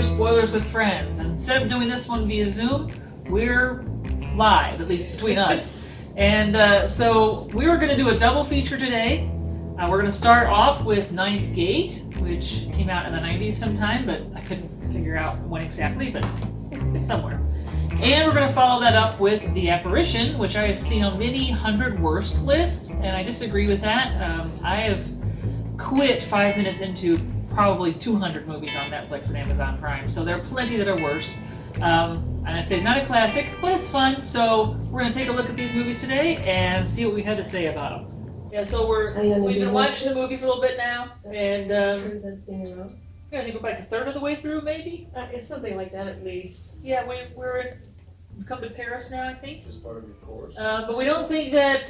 spoilers with friends. And instead of doing this one via Zoom, we're live, at least between us. And so we were going to do a double feature today. We're going to start off with Ninth Gate, which came out in the 90s sometime, but I couldn't figure out when exactly, but it's somewhere. And we're going to follow that up with The Apparition, which I have seen on many 100 worst lists, and I disagree with that. I have quit 5 minutes into probably 200 movies on Netflix and Amazon Prime, so there are plenty that are worse. And I'd say it's not a classic, but it's fun, so we're going to take a look at these movies today and see what we have to say about them. Yeah, so we've been watching the movie for a little bit now, and I think we're like a third of the way through, maybe? It's something like that at least. Yeah, we've come to Paris now, I think. Just part of your course. But we don't think that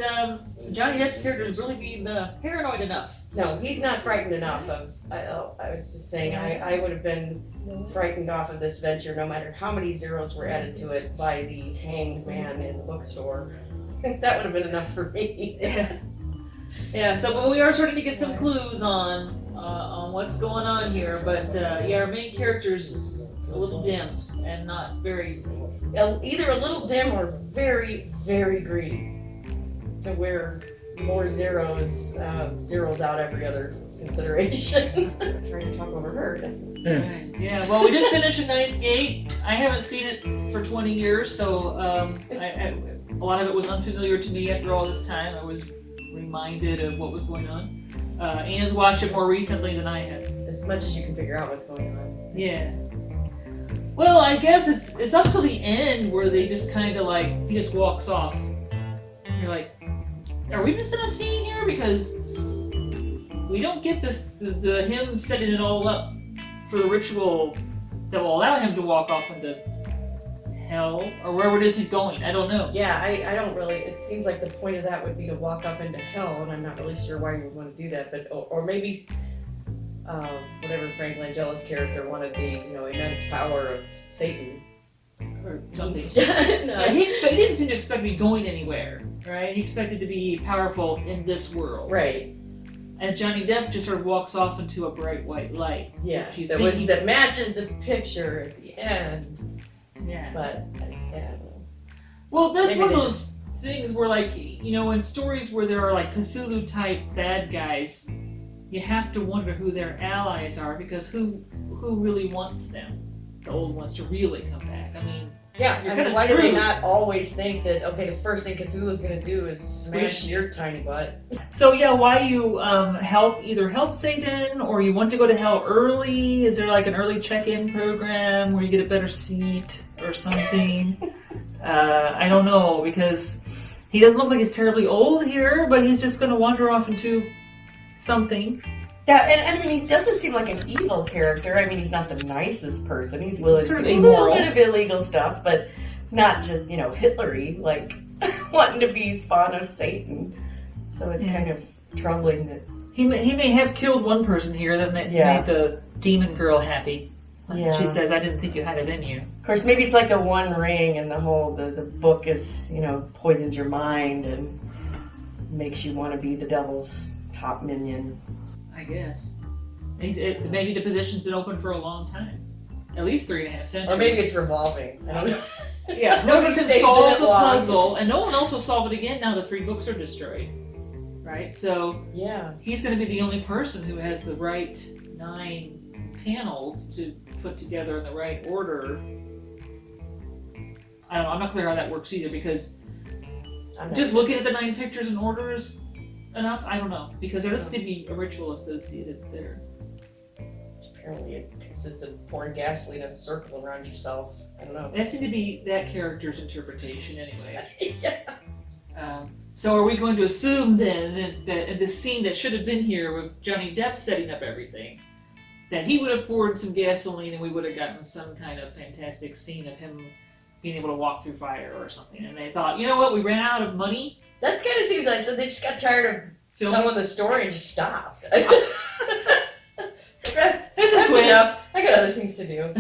Johnny Depp's character is really being paranoid enough. No, he's not frightened enough of. I was just saying, I would have been frightened off of this venture no matter how many zeros were added to it by the hanged man in the bookstore. That would have been enough for me. Yeah. So, but we are starting to get some clues on what's going on here. But yeah, our main character's a little dim and not very. Either a little dim or very, very greedy. To where more zeros out every other consideration. I'm trying to talk over her. Right. Yeah, well, we just finished Ninth Gate. I haven't seen it for 20 years, so a lot of it was unfamiliar to me after all this time. I was reminded of what was going on. Anne's watched it more recently than I have. As much as you can figure out what's going on. Yeah. Well, I guess it's up till the end where they just kind of like, he just walks off. And you're like, are we missing a scene here? Because we don't get this, the him setting it all up for the ritual that will allow him to walk off into hell or wherever it is he's going. I don't know. Yeah, I don't really. It seems like the point of that would be to walk up into hell, and I'm not really sure why you would want to do that. But or maybe whatever Frank Langella's character wanted, the immense power of Satan Or something. No. Yeah, he didn't seem to expect me going anywhere, right? He expected to be powerful in this world. Right. And Johnny Depp just sort of walks off into a bright white light. Yeah, that matches the picture at the end. Yeah. But, yeah. Well, that's Maybe one of those things where, like, in stories where there are, like, Cthulhu-type bad guys, you have to wonder who their allies are, because who really wants them, the old ones, to really come back? I mean, yeah, you're and why do they not always think that, okay, the first thing Cthulhu's going to do is smash your tiny butt? So, yeah, why you either help Satan or you want to go to hell early? Is there like an early check-in program where you get a better seat or something? I don't know, because he doesn't look like he's terribly old here, but he's just going to wander off into something. Yeah, and I mean, he doesn't seem like an evil character. I mean, he's not the nicest person. He's willing to do a little bit of illegal stuff, but not just, Hitler-y, like wanting to be spawn of Satan. So it's kind of troubling that... He may have killed one person here that made the demon girl happy. Yeah. She says, I didn't think you had it in you. Of course, maybe it's like the One Ring, and the book is, poisons your mind and makes you want to be the devil's top minion. I guess. Maybe the position's been open for a long time. At least 3.5 centuries. Or maybe it's revolving. I don't know. Yeah, nobody can stays solve in it the long. puzzle, and no one else will solve it again now the 3 books are destroyed. Right? So, yeah, he's going to be the only person who has the right 9 panels to put together in the right order. I don't know, I'm not clear how that works either, because just looking at the 9 pictures in order is enough? I don't know, because there doesn't seem to be a ritual associated there. Apparently it consists of pouring gasoline in a circle around yourself. I don't know. That seemed to be that character's interpretation anyway. Yeah. So are we going to assume then that in the scene that should have been here with Johnny Depp setting up everything, that he would have poured some gasoline and we would have gotten some kind of fantastic scene of him being able to walk through fire or something? And they thought, you know what, we ran out of money. That kind of seems like they just got tired of telling the story and just stopped. That's enough. I got other things to do.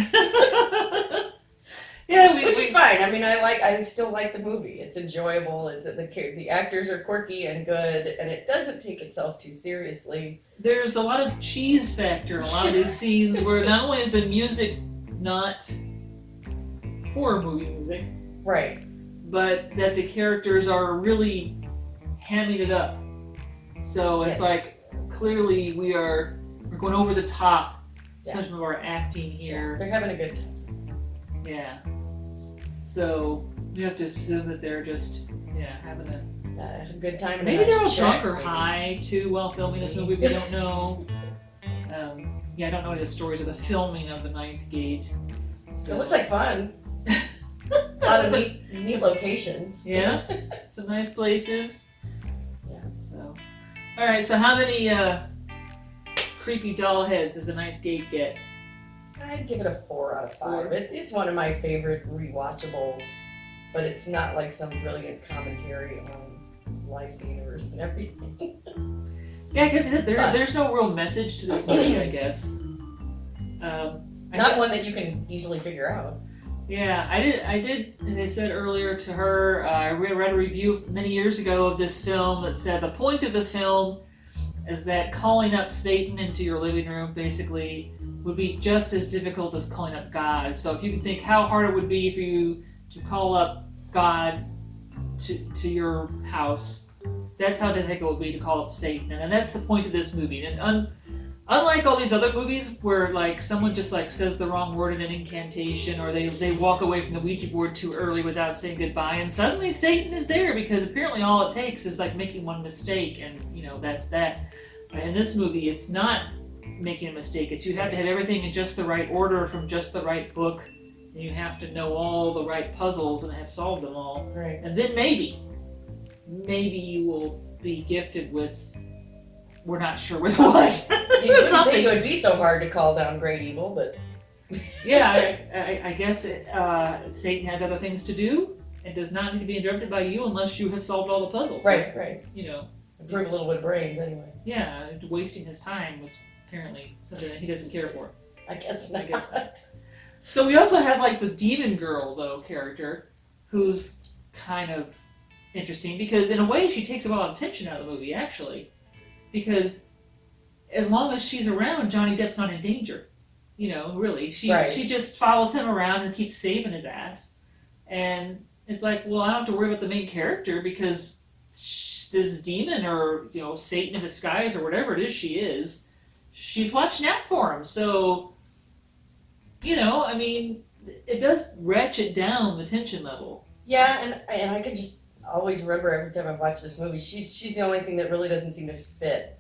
Yeah, which is fine. I mean, I still like the movie. It's enjoyable. The actors are quirky and good, and it doesn't take itself too seriously. There's a lot of cheese factor in a lot of these scenes where not only is the music not horror movie music, Right. but that the characters are really hamming it up. So it's Yes. like clearly we're going over the top in Yeah. terms of our acting here. They're having a good time. Yeah. So we have to assume that they're just having a Good time. And maybe a they're all nice drunk check, or maybe. high too while filming this movie. We don't know. I don't know any of the stories of the filming of the Ninth Gate. So It looks like fun. A lot of neat locations. Yeah, some nice places. Yeah. So, all right. So, how many creepy doll heads does the Ninth Gate get? I'd give it a 4 out of 5. 4. It's one of my favorite rewatchables, but it's not like some brilliant commentary on life, the universe, and everything. Yeah, I guess fun. there's no real message to this movie. I guess. Not one that you can easily figure out. Yeah, I did, as I said earlier to her, I read a review many years ago of this film that said the point of the film is that calling up Satan into your living room basically would be just as difficult as calling up God. So if you can think how hard it would be for you to call up God to your house, that's how difficult it would be to call up Satan. And that's the point of this movie. And unlike all these other movies where like someone just like says the wrong word in an incantation, or they walk away from the Ouija board too early without saying goodbye, and suddenly Satan is there because apparently all it takes is like making one mistake, and that's that. In this movie, it's not making a mistake. It's you have to have everything in just the right order from just the right book, and you have to know all the right puzzles and have solved them all. Right. And then maybe you will be gifted with, we're not sure with what. You wouldn't Something. think it would be so hard to call down great evil, but Yeah, I guess Satan has other things to do and does not need to be interrupted by you unless you have solved all the puzzles. right. You know, Improve a little bit of brains anyway. yeah, wasting his time was apparently something that he doesn't care for. I guess I not. guess not. So we also have like the demon girl though character, who's kind of interesting because in a way she takes a lot of tension out of the movie actually, because as long as she's around, Johnny Depp's not in danger. Really, she just follows him around and keeps saving his ass, and it's like, well, I don't have to worry about the main character because this demon or Satan in disguise or whatever it is she is, she's watching out for him. So I mean, it does ratchet down the tension level. Yeah, and I can just always remember every time I watch this movie, she's the only thing that really doesn't seem to fit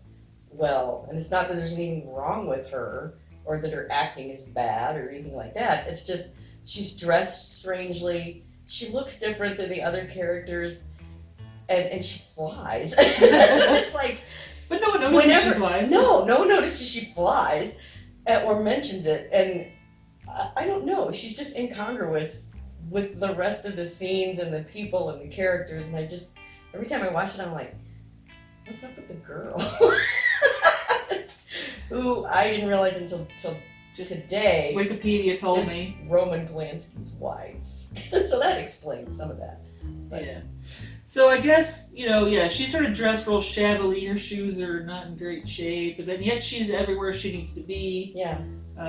well. And it's not that there's anything wrong with her or that her acting is bad or anything like that. It's just she's dressed strangely. She looks different than the other characters, and she flies. It's like, but no one notices she flies. No one notices she flies or mentions it, and I don't know. She's just incongruous with the rest of the scenes and the people and the characters, and I just every time I watch it, I'm like, what's up with the girl? Who I didn't realize until just today. Wikipedia told is me. Roman Polanski's wife. So that explains some of that. But Yeah. So I guess, she's sort of dressed real shabbily. Her shoes are not in great shape, but then yet she's everywhere she needs to be. yeah.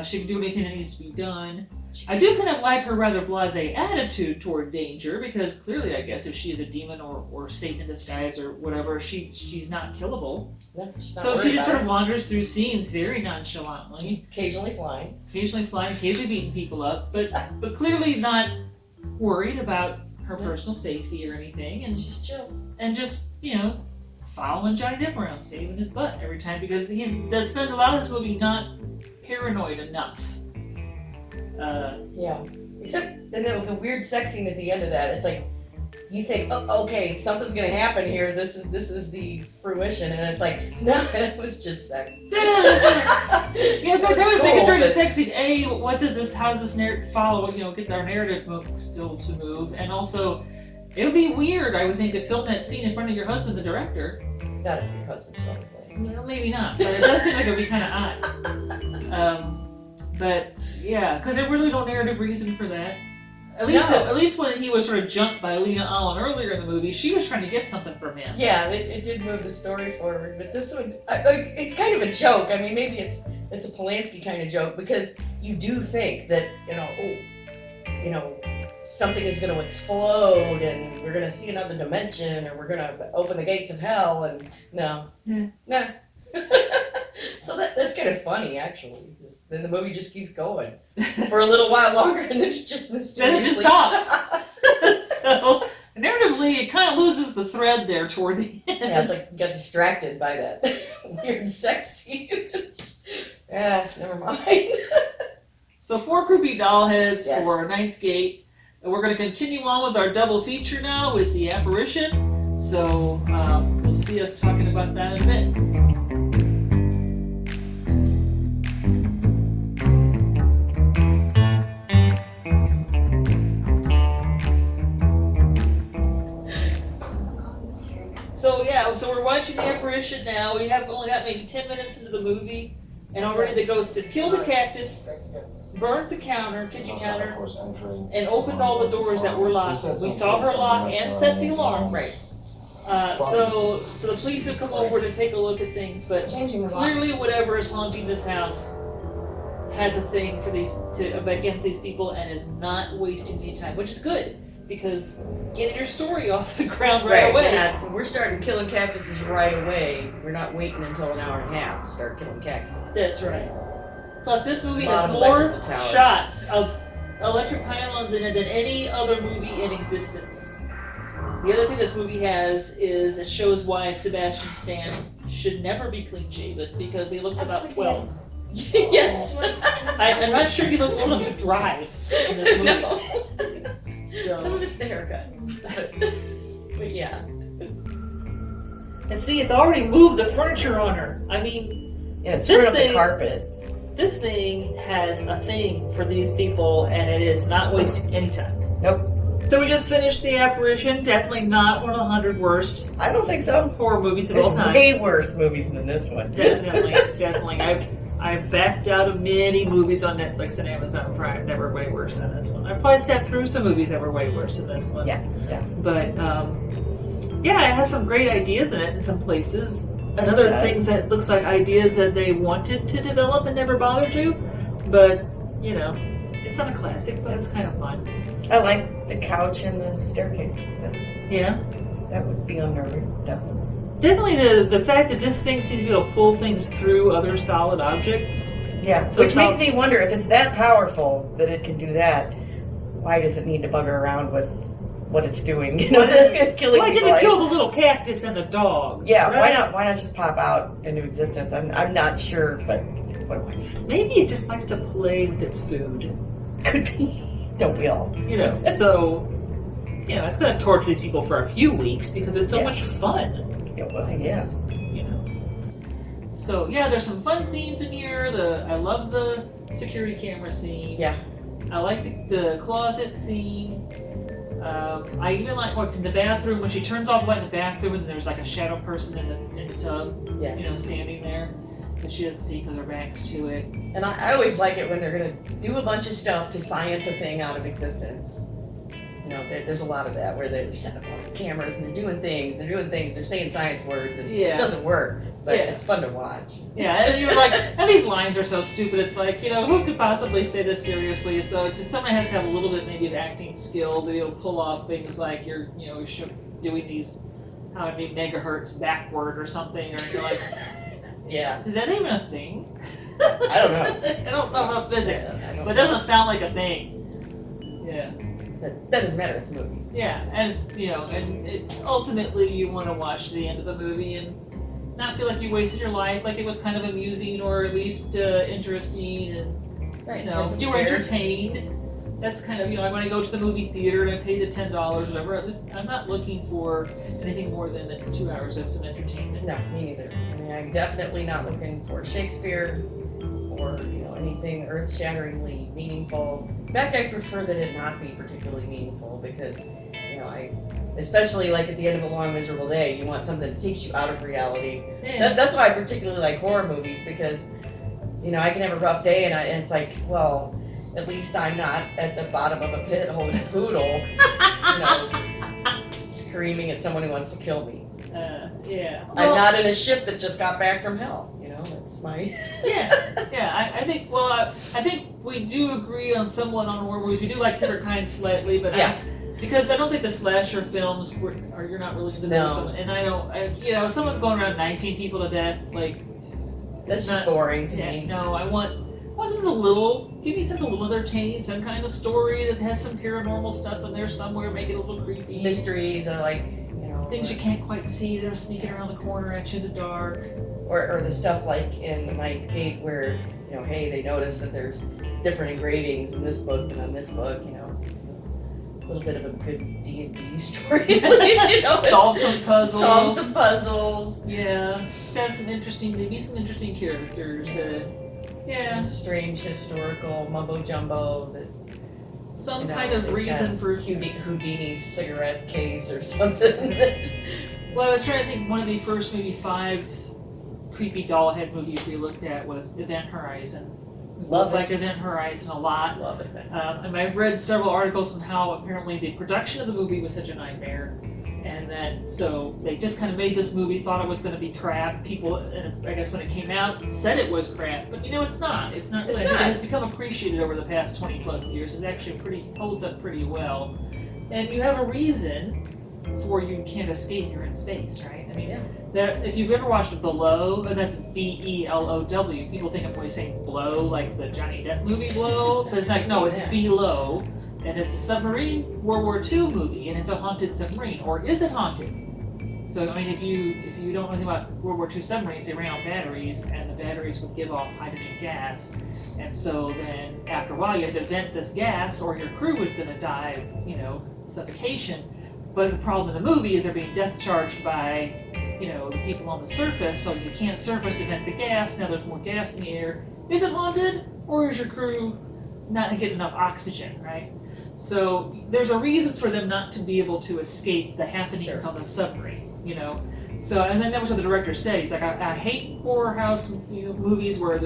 She can do anything that needs to be done. I do kind of like her rather blasé attitude toward danger, because clearly, I guess, if she is a demon or Satan in disguise or whatever, she's not killable. No, she's not So she worried just about sort of wanders through scenes very nonchalantly, occasionally flying. occasionally flying, occasionally beating people up, but clearly not worried about her personal safety or anything, and She's chill. just following Johnny Depp around, saving his butt every time, because he spends a lot of this movie not paranoid enough. Yeah. Except, and then with the weird sex scene at the end of that, it's like, you think, oh, okay, something's gonna happen here. This is the fruition, and it's like, no, it was just sex. Yeah, in fact, I was thinking cool, during the but- sex scene, how does this narrative follow, get our narrative still to move, and also, it would be weird, I would think, to film that scene in front of your husband, the director. Not if your husband's Roman Polanski. Well, maybe not, but it does seem like it would be kind of odd. But, yeah, because there's really no narrative reason for that. At least, No. at least when he was sort of jumped by Lena Allen earlier in the movie, she was trying to get something from him. Yeah, it did move the story forward, but this one, it's kind of a joke. I mean, maybe it's a Polanski kind of joke, because you do think that, something is going to explode and we're going to see another dimension, or we're going to open the gates of hell, and no. Yeah. Nah. So that's kind of funny, actually. Then the movie just keeps going for a little while longer, and then it just mysteriously Then it just stops. So, narratively, it kind of loses the thread there toward the end. Yeah, it's like got distracted by that weird sex scene. Never mind. So 4 creepy doll heads Yes. for Ninth Gate. And we're going to continue on with our double feature now with the Apparition. So you'll see us talking about that in a bit. So we're watching the Apparition now. We have only got maybe 10 minutes into the movie, and already the ghosts have killed the cactus, burned the kitchen counter, and opened all the doors that were locked. We saw her lock and set the alarm. Right. So the police have come over to take a look at things, but clearly whatever is haunting this house has a thing for against these people and is not wasting any time, which is good, because getting your story off the ground right away. We're starting killing cactuses right away. We're not waiting until an hour and a half to start killing cactuses. That's right. Plus, this movie A lot has of more electrical towers. shots of electric pylons in it than any other movie in existence. The other thing this movie has is it shows why Sebastian Stan should never be clean shaven, because he looks about 12. Yes. I'm not sure he looks old enough to drive in this movie. No. So. Some of it's the haircut. But yeah. And see, it's already moved the furniture on her. I mean, Yeah, it's screwed up the carpet. This thing has a thing for these people, and it is not wasting any time. Nope. So we just finished The Apparition. Definitely not one of the 100 worst I don't think so. horror movies of There's all time. way worse movies than this one. Definitely. I've backed out of many movies on Netflix and Amazon Prime that were way worse than this one. I've probably sat through some movies that were way worse than this one. Yeah. But yeah, it has some great ideas in it in some places. And other things that looks like ideas that they wanted to develop and never bothered to. But, it's not a classic, but it's kind of fun. I like the couch and the staircase. That would be unnerving, definitely. Definitely the fact that this thing seems to be able to pull things through other solid objects. Yeah, So which makes me wonder, if it's that powerful that it can do that, why does it need to bugger around with what it's doing? Why Killing didn't people. it kill the little cactus and the dog? Yeah, right? why not just pop out into existence? I'm not sure, but Maybe it just likes to play with its food. could be. Don't we all? So it's going to torture these people for a few weeks because it's so much fun. Yeah. So there's some fun scenes in here. I love the security camera scene. Yeah. I like the closet scene. I even like in the bathroom when she turns off the light in the bathroom and there's like a shadow person in the tub. Yeah. Standing there that she doesn't see because her back's to it. And I always like it when they're going to do a bunch of stuff to science a thing out of existence. There's a lot of that where they set up all the cameras and they're doing things, they're saying science words, and it doesn't work, but it's fun to watch. Yeah, and you're like, and these lines are so stupid, it's like, who could possibly say this seriously? So someone has to have a little bit maybe of acting skill to be able to pull off things like you're doing these, how many megahertz backward or something, or you're like, yeah. Is that even a thing? I don't know. I don't know about physics, but it know. doesn't sound like a thing. Yeah. But that doesn't matter, it's a movie. Yeah, and ultimately you want to watch the end of the movie and not feel like you wasted your life, like it was kind of amusing or at least interesting, and you were entertained. That's kind of I want to go to the movie theater and I pay the $10 or whatever. I'm not looking for anything more than 2 hours of some entertainment. No, me neither. I mean, I'm definitely not looking for Shakespeare or anything earth-shatteringly meaningful. In fact, I prefer that it not be particularly meaningful because, especially like at the end of a long, miserable day, you want something that takes you out of reality. Yeah. That's why I particularly like horror movies because, I can have a rough day and it's like, well, at least I'm not at the bottom of a pit holding a poodle, screaming at someone who wants to kill me. Yeah. I'm Well, not in a ship that just got back from hell. That's my. yeah. I think. Well, I think we do agree on somewhat on horror movies. We do like different kinds slightly, but Yeah. because I don't think the slasher films you're not really into No. those, and I don't. If someone's going around knifing people to death, like That's it's just not- boring to yeah, me. no, I want something give me something a little entertaining, some kind of story that has some paranormal stuff in there somewhere, make it a little creepy. Mysteries are like, Things you can't quite see, they're sneaking around the corner at you in the dark. or the stuff like in the Ninth Gate where, hey, they notice that there's different engravings in this book than on this book, it's a little bit of a good D&D story, Solve some puzzles. Solve some puzzles. Yeah, have some interesting characters. Yeah, Some strange historical mumbo jumbo that some kind of they've reason got for. Houdini's cigarette case or something. Well, I was trying to think. One of the first maybe 5 creepy doll head movies we looked at was Event Horizon. Love it. Like Event Horizon a lot. Love it. And I've read several articles on how apparently the production of the movie was such a nightmare, and that so they just kind of made this movie, thought it was going to be crap. People, I guess when it came out, said it was crap, but it's not. It's not really. It's not. It has become appreciated over the past 20 plus years. It's actually holds up pretty well, and you have a reason for you can't escape. You're in space, right? I mean, Yeah. that if you've ever watched Below, and that's BELOW, people think I'm always saying Blow, like the Johnny Depp movie Blow, but it's like, no, it's Below, and it's a submarine World War II movie, and it's a haunted submarine, or is it haunted? So, I mean, if you don't know anything about World War II submarines, they ran on batteries, and the batteries would give off hydrogen gas, and so then after a while you had to vent this gas, or your crew was going to die, suffocation. But the problem in the movie is they're being death charged by, the people on the surface, so you can't surface to vent the gas. Now there's more gas in the air. Is it haunted, or is your crew not getting enough oxygen, right? So there's a reason for them not to be able to escape the happenings on the submarine, So, and then that was what the director said. He's like, I hate horror house movies where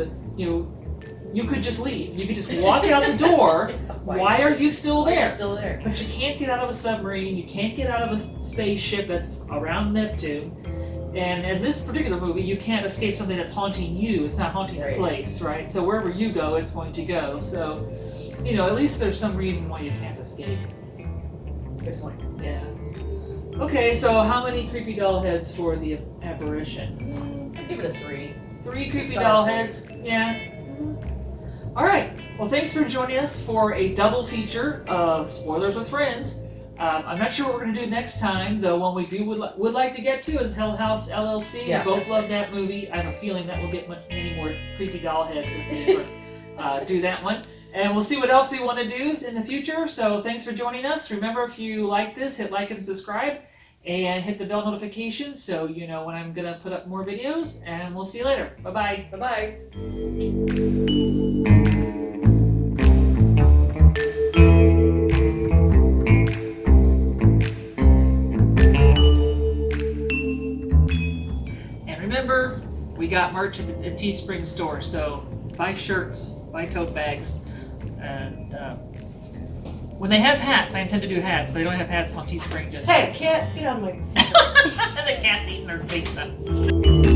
you could just leave. You could just walk out the door. Why are you still there? Why are you still there? But you can't get out of a submarine. You can't get out of a spaceship that's around Neptune. And in this particular movie, you can't escape something that's haunting you. It's not haunting the place, right? So wherever you go, it's going to go. So, at least there's some reason why you can't escape. Good point. Yeah. Okay, so how many creepy doll heads for the apparition? I'll give it a 3. 3 creepy Solid doll 3. heads. Yeah. All right. Well, thanks for joining us for a double feature of Spoilers with Friends. I'm not sure what we're going to do next time, though. One we would like to get to is Hell House LLC. Yeah. We both love that movie. I have a feeling that we'll get many more creepy doll heads if we ever do that one. And we'll see what else we want to do in the future. So thanks for joining us. Remember, if you like this, hit like and subscribe. And hit the bell notification so you know when I'm going to put up more videos. And we'll see you later. Bye-bye. Bye-bye. And remember, we got merch at the Teespring store, so buy shirts, buy tote bags, and when they have hats, I intend to do hats, but they don't have hats on Teespring just Hey, cat, get on my... the cat's eating her pizza.